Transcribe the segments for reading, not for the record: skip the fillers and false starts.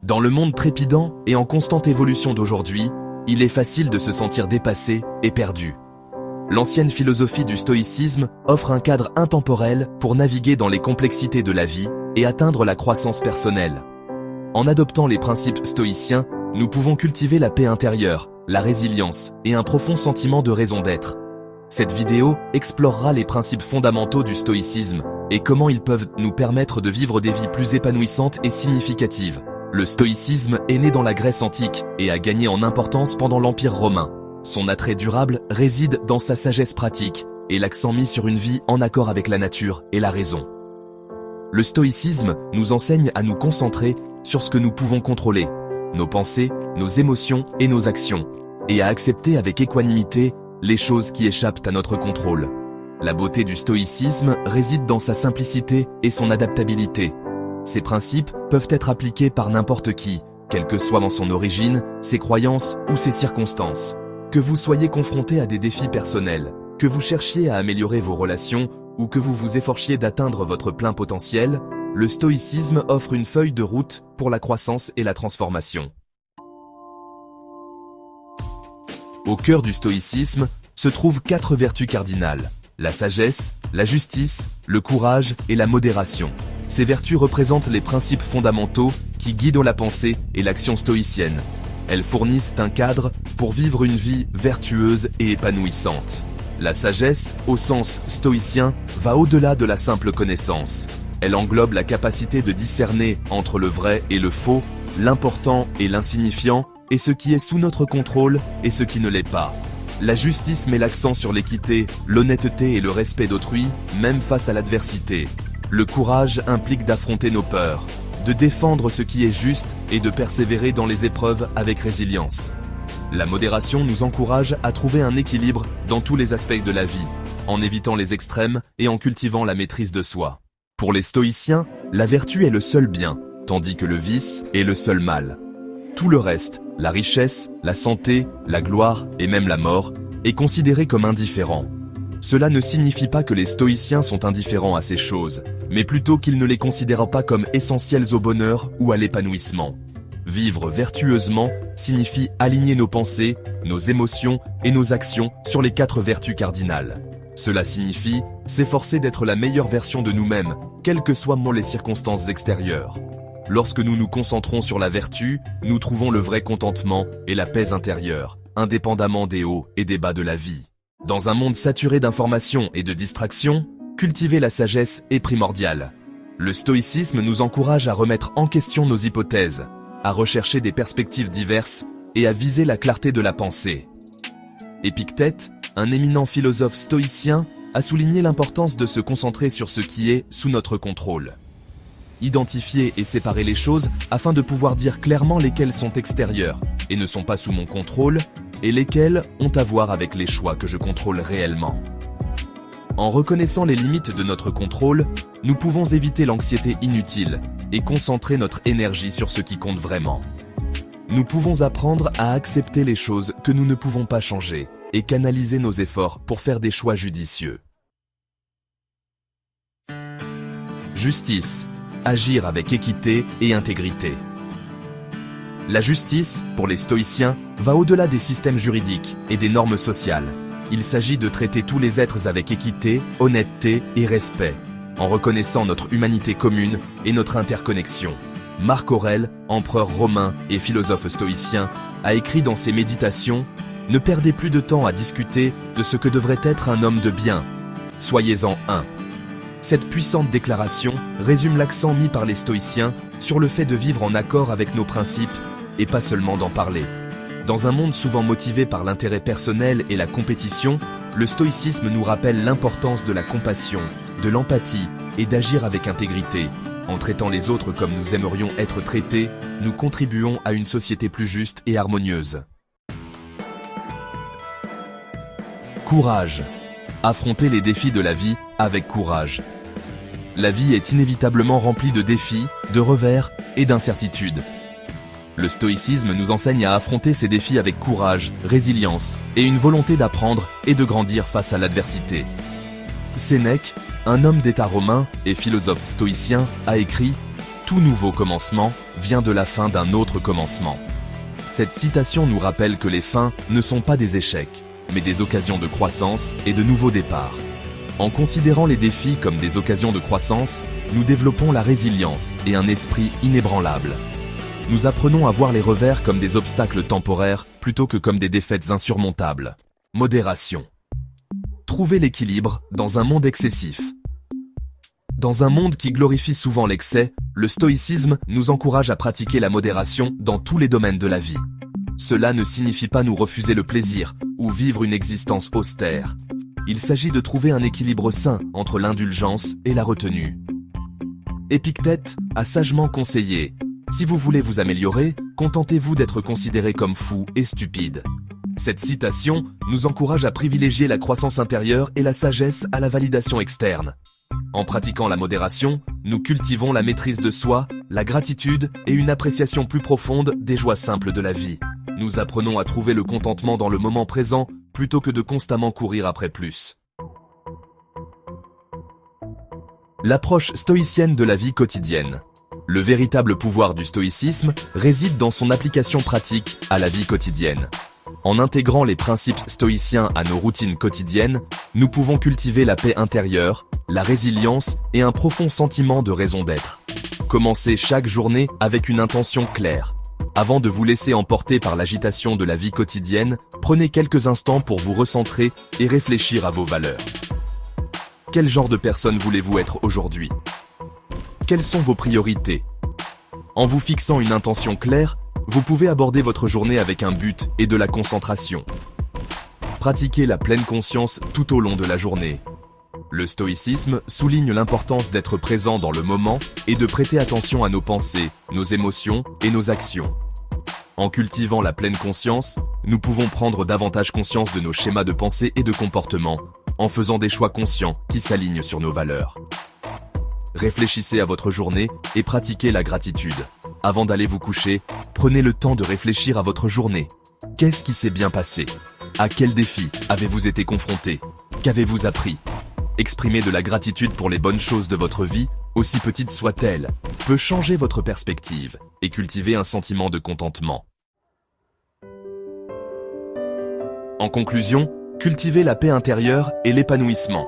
Dans le monde trépidant et en constante évolution d'aujourd'hui, il est facile de se sentir dépassé et perdu. L'ancienne philosophie du stoïcisme offre un cadre intemporel pour naviguer dans les complexités de la vie et atteindre la croissance personnelle. En adoptant les principes stoïciens, nous pouvons cultiver la paix intérieure, la résilience et un profond sentiment de raison d'être. Cette vidéo explorera les principes fondamentaux du stoïcisme et comment ils peuvent nous permettre de vivre des vies plus épanouissantes et significatives. Le stoïcisme est né dans la Grèce antique et a gagné en importance pendant l'Empire romain. Son attrait durable réside dans sa sagesse pratique et l'accent mis sur une vie en accord avec la nature et la raison. Le stoïcisme nous enseigne à nous concentrer sur ce que nous pouvons contrôler, nos pensées, nos émotions et nos actions, et à accepter avec équanimité les choses qui échappent à notre contrôle. La beauté du stoïcisme réside dans sa simplicité et son adaptabilité. Ces principes peuvent être appliqués par n'importe qui, quelle que soit son origine, ses croyances ou ses circonstances. Que vous soyez confronté à des défis personnels, que vous cherchiez à améliorer vos relations ou que vous vous efforciez d'atteindre votre plein potentiel, le stoïcisme offre une feuille de route pour la croissance et la transformation. Au cœur du stoïcisme se trouvent 4 vertus cardinales: la sagesse, la justice, le courage et la modération. Ces vertus représentent les principes fondamentaux qui guident la pensée et l'action stoïcienne. Elles fournissent un cadre pour vivre une vie vertueuse et épanouissante. La sagesse, au sens stoïcien, va au-delà de la simple connaissance. Elle englobe la capacité de discerner entre le vrai et le faux, l'important et l'insignifiant, et ce qui est sous notre contrôle et ce qui ne l'est pas. La justice met l'accent sur l'équité, l'honnêteté et le respect d'autrui, même face à l'adversité. Le courage implique d'affronter nos peurs, de défendre ce qui est juste et de persévérer dans les épreuves avec résilience. La modération nous encourage à trouver un équilibre dans tous les aspects de la vie, en évitant les extrêmes et en cultivant la maîtrise de soi. Pour les stoïciens, la vertu est le seul bien, tandis que le vice est le seul mal. Tout le reste, la richesse, la santé, la gloire et même la mort, est considéré comme indifférent. Cela ne signifie pas que les stoïciens sont indifférents à ces choses, mais plutôt qu'ils ne les considèrent pas comme essentielles au bonheur ou à l'épanouissement. Vivre vertueusement signifie aligner nos pensées, nos émotions et nos actions sur les 4 vertus cardinales. Cela signifie s'efforcer d'être la meilleure version de nous-mêmes, quelles que soient les circonstances extérieures. Lorsque nous nous concentrons sur la vertu, nous trouvons le vrai contentement et la paix intérieure, indépendamment des hauts et des bas de la vie. Dans un monde saturé d'informations et de distractions, cultiver la sagesse est primordial. Le stoïcisme nous encourage à remettre en question nos hypothèses, à rechercher des perspectives diverses et à viser la clarté de la pensée. Épictète, un éminent philosophe stoïcien, a souligné l'importance de se concentrer sur ce qui est sous notre contrôle. Identifier et séparer les choses afin de pouvoir dire clairement lesquelles sont extérieures et ne sont pas sous mon contrôle, et lesquelles ont à voir avec les choix que je contrôle réellement. En reconnaissant les limites de notre contrôle, nous pouvons éviter l'anxiété inutile et concentrer notre énergie sur ce qui compte vraiment. Nous pouvons apprendre à accepter les choses que nous ne pouvons pas changer et canaliser nos efforts pour faire des choix judicieux. Justice. Agir avec équité et intégrité. La justice, pour les stoïciens, va au-delà des systèmes juridiques et des normes sociales. Il s'agit de traiter tous les êtres avec équité, honnêteté et respect, en reconnaissant notre humanité commune et notre interconnexion. Marc Aurèle, empereur romain et philosophe stoïcien, a écrit dans ses méditations « Ne perdez plus de temps à discuter de ce que devrait être un homme de bien. Soyez-en un ». Cette puissante déclaration résume l'accent mis par les stoïciens sur le fait de vivre en accord avec nos principes et pas seulement d'en parler. Dans un monde souvent motivé par l'intérêt personnel et la compétition, le stoïcisme nous rappelle l'importance de la compassion, de l'empathie et d'agir avec intégrité. En traitant les autres comme nous aimerions être traités, nous contribuons à une société plus juste et harmonieuse. Courage. Affronter les défis de la vie avec courage. La vie est inévitablement remplie de défis, de revers et d'incertitudes. Le stoïcisme nous enseigne à affronter ces défis avec courage, résilience et une volonté d'apprendre et de grandir face à l'adversité. Sénèque, un homme d'État romain et philosophe stoïcien, a écrit « Tout nouveau commencement vient de la fin d'un autre commencement. Cette citation nous rappelle que les fins ne sont pas des échecs, mais des occasions de croissance et de nouveaux départs. En considérant les défis comme des occasions de croissance, nous développons la résilience et un esprit inébranlable. Nous apprenons à voir les revers comme des obstacles temporaires plutôt que comme des défaites insurmontables. Modération. Trouver l'équilibre dans un monde excessif. Dans un monde qui glorifie souvent l'excès, le stoïcisme nous encourage à pratiquer la modération dans tous les domaines de la vie. Cela ne signifie pas nous refuser le plaisir ou vivre une existence austère. Il s'agit de trouver un équilibre sain entre l'indulgence et la retenue. Épictète a sagement conseillé « Si vous voulez vous améliorer, contentez-vous d'être considéré comme fou et stupide ». Cette citation nous encourage à privilégier la croissance intérieure et la sagesse à la validation externe. En pratiquant la modération, nous cultivons la maîtrise de soi, la gratitude et une appréciation plus profonde des joies simples de la vie. Nous apprenons à trouver le contentement dans le moment présent plutôt que de constamment courir après plus. L'approche stoïcienne de la vie quotidienne. Le véritable pouvoir du stoïcisme réside dans son application pratique à la vie quotidienne. En intégrant les principes stoïciens à nos routines quotidiennes, nous pouvons cultiver la paix intérieure, la résilience et un profond sentiment de raison d'être. Commencez chaque journée avec une intention claire. Avant de vous laisser emporter par l'agitation de la vie quotidienne, prenez quelques instants pour vous recentrer et réfléchir à vos valeurs. Quel genre de personne voulez-vous être aujourd'hui? Quelles sont vos priorités? En vous fixant une intention claire, vous pouvez aborder votre journée avec un but et de la concentration. Pratiquez la pleine conscience tout au long de la journée. Le stoïcisme souligne l'importance d'être présent dans le moment et de prêter attention à nos pensées, nos émotions et nos actions. En cultivant la pleine conscience, nous pouvons prendre davantage conscience de nos schémas de pensée et de comportement, en faisant des choix conscients qui s'alignent sur nos valeurs. Réfléchissez à votre journée et pratiquez la gratitude. Avant d'aller vous coucher, prenez le temps de réfléchir à votre journée. Qu'est-ce qui s'est bien passé? À quels défis avez-vous été confronté? Qu'avez-vous appris? Exprimer de la gratitude pour les bonnes choses de votre vie, aussi petites soient-elles, peut changer votre perspective et cultiver un sentiment de contentement. En conclusion, cultivez la paix intérieure et l'épanouissement.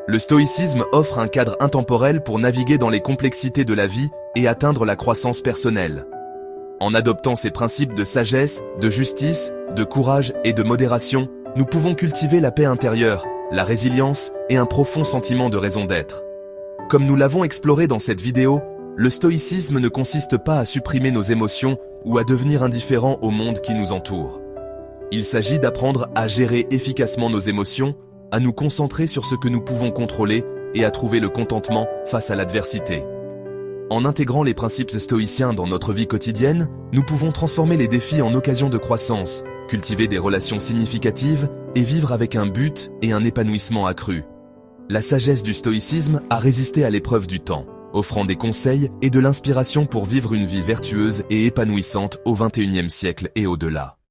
Le stoïcisme offre un cadre intemporel pour naviguer dans les complexités de la vie et atteindre la croissance personnelle. En adoptant ces principes de sagesse, de justice, de courage et de modération, nous pouvons cultiver la paix intérieure, la résilience et un profond sentiment de raison d'être. Comme nous l'avons exploré dans cette vidéo, le stoïcisme ne consiste pas à supprimer nos émotions ou à devenir indifférent au monde qui nous entoure. Il s'agit d'apprendre à gérer efficacement nos émotions, à nous concentrer sur ce que nous pouvons contrôler et à trouver le contentement face à l'adversité. En intégrant les principes stoïciens dans notre vie quotidienne, nous pouvons transformer les défis en occasions de croissance, cultiver des relations significatives et vivre avec un but et un épanouissement accru. La sagesse du stoïcisme a résisté à l'épreuve du temps, offrant des conseils et de l'inspiration pour vivre une vie vertueuse et épanouissante au XXIe siècle et au-delà.